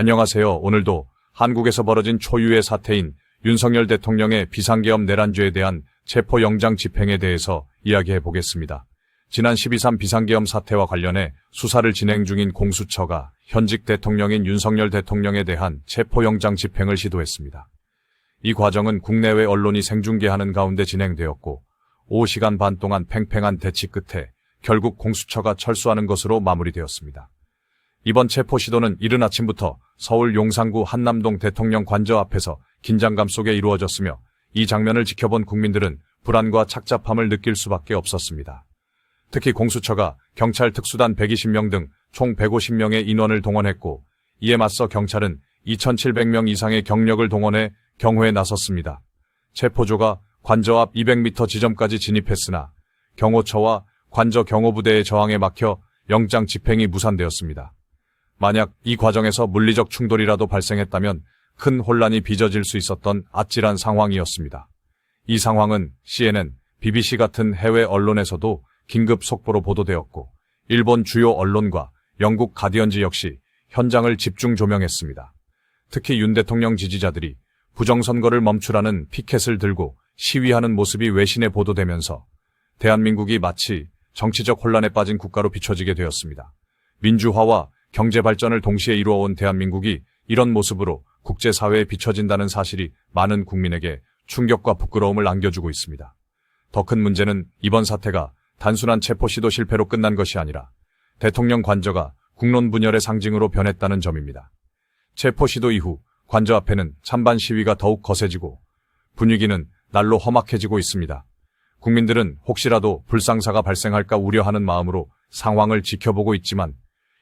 안녕하세요. 오늘도 한국에서 벌어진 초유의 사태인 윤석열 대통령의 비상계엄 내란죄에 대한 체포영장 집행에 대해서 이야기해 보겠습니다. 지난 12.3 비상계엄 사태와 관련해 수사를 진행 중인 공수처가 현직 대통령인 윤석열 대통령에 대한 체포영장 집행을 시도했습니다. 이 과정은 국내외 언론이 생중계하는 가운데 진행되었고 5시간 반 동안 팽팽한 대치 끝에 결국 공수처가 철수하는 것으로 마무리되었습니다. 이번 체포 시도는 이른 아침부터 서울 용산구 한남동 대통령 관저 앞에서 긴장감 속에 이루어졌으며 이 장면을 지켜본 국민들은 불안과 착잡함을 느낄 수밖에 없었습니다. 특히 공수처가 경찰 특수단 120명 등 총 150명의 인원을 동원했고 이에 맞서 경찰은 2,700명 이상의 경력을 동원해 경호에 나섰습니다. 체포조가 관저 앞 200m 지점까지 진입했으나 경호처와 관저 경호부대의 저항에 막혀 영장 집행이 무산되었습니다. 만약 이 과정에서 물리적 충돌이라도 발생했다면 큰 혼란이 빚어질 수 있었던 아찔한 상황이었습니다. 이 상황은 CNN, BBC 같은 해외 언론에서도 긴급 속보로 보도되었고 일본 주요 언론과 영국 가디언지 역시 현장을 집중 조명했습니다. 특히 윤 대통령 지지자들이 부정선거를 멈추라는 피켓을 들고 시위하는 모습이 외신에 보도되면서 대한민국이 마치 정치적 혼란에 빠진 국가로 비춰지게 되었습니다. 민주화와 경제 발전을 동시에 이루어온 대한민국이 이런 모습으로 국제사회에 비춰진다는 사실이 많은 국민에게 충격과 부끄러움을 안겨주고 있습니다. 더 큰 문제는 이번 사태가 단순한 체포 시도 실패로 끝난 것이 아니라 대통령 관저가 국론 분열의 상징으로 변했다는 점입니다. 체포 시도 이후 관저 앞에는 찬반 시위가 더욱 거세지고 분위기는 날로 험악해지고 있습니다. 국민들은 혹시라도 불상사가 발생할까 우려하는 마음으로 상황을 지켜보고 있지만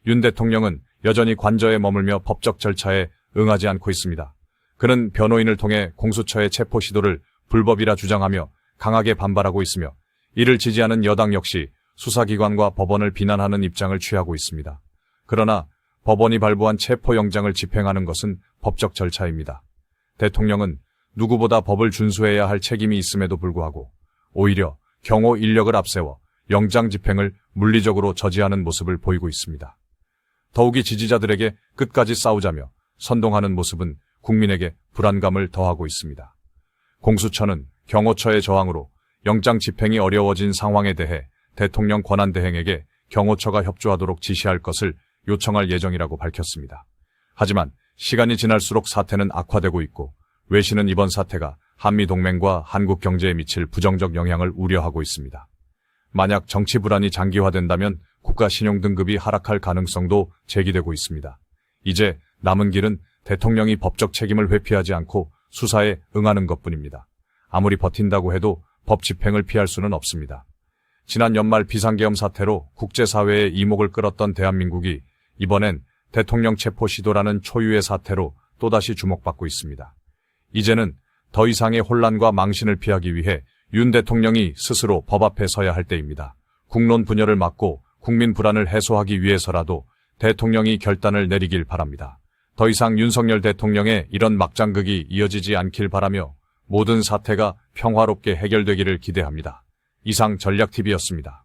윤 대통령은 여전히 관저에 머물며 법적 절차에 응하지 않고 있습니다. 그는 변호인을 통해 공수처의 체포 시도를 불법이라 주장하며 강하게 반발하고 있으며 이를 지지하는 여당 역시 수사기관과 법원을 비난하는 입장을 취하고 있습니다. 그러나 법원이 발부한 체포영장을 집행하는 것은 법적 절차입니다. 대통령은 누구보다 법을 준수해야 할 책임이 있음에도 불구하고 오히려 경호 인력을 앞세워 영장 집행을 물리적으로 저지하는 모습을 보이고 있습니다. 더욱이 지지자들에게 끝까지 싸우자며 선동하는 모습은 국민에게 불안감을 더하고 있습니다. 공수처는 경호처의 저항으로 영장 집행이 어려워진 상황에 대해 대통령 권한대행에게 경호처가 협조하도록 지시할 것을 요청할 예정이라고 밝혔습니다. 하지만 시간이 지날수록 사태는 악화되고 있고 외신은 이번 사태가 한미동맹과 한국 경제에 미칠 부정적 영향을 우려하고 있습니다. 만약 정치 불안이 장기화된다면 국가 신용 등급이 하락할 가능성도 제기되고 있습니다. 이제 남은 길은 대통령이 법적 책임을 회피하지 않고 수사에 응하는 것뿐입니다. 아무리 버틴다고 해도 법 집행을 피할 수는 없습니다. 지난 연말 비상계엄 사태로 국제사회의 이목을 끌었던 대한민국이 이번엔 대통령 체포 시도라는 초유의 사태로 또다시 주목받고 있습니다. 이제는 더 이상의 혼란과 망신을 피하기 위해 윤 대통령이 스스로 법 앞에 서야 할 때입니다. 국론 분열을 막고 국민 불안을 해소하기 위해서라도 대통령이 결단을 내리길 바랍니다. 더 이상 윤석열 대통령의 이런 막장극이 이어지지 않길 바라며 모든 사태가 평화롭게 해결되기를 기대합니다. 이상 전략TV였습니다.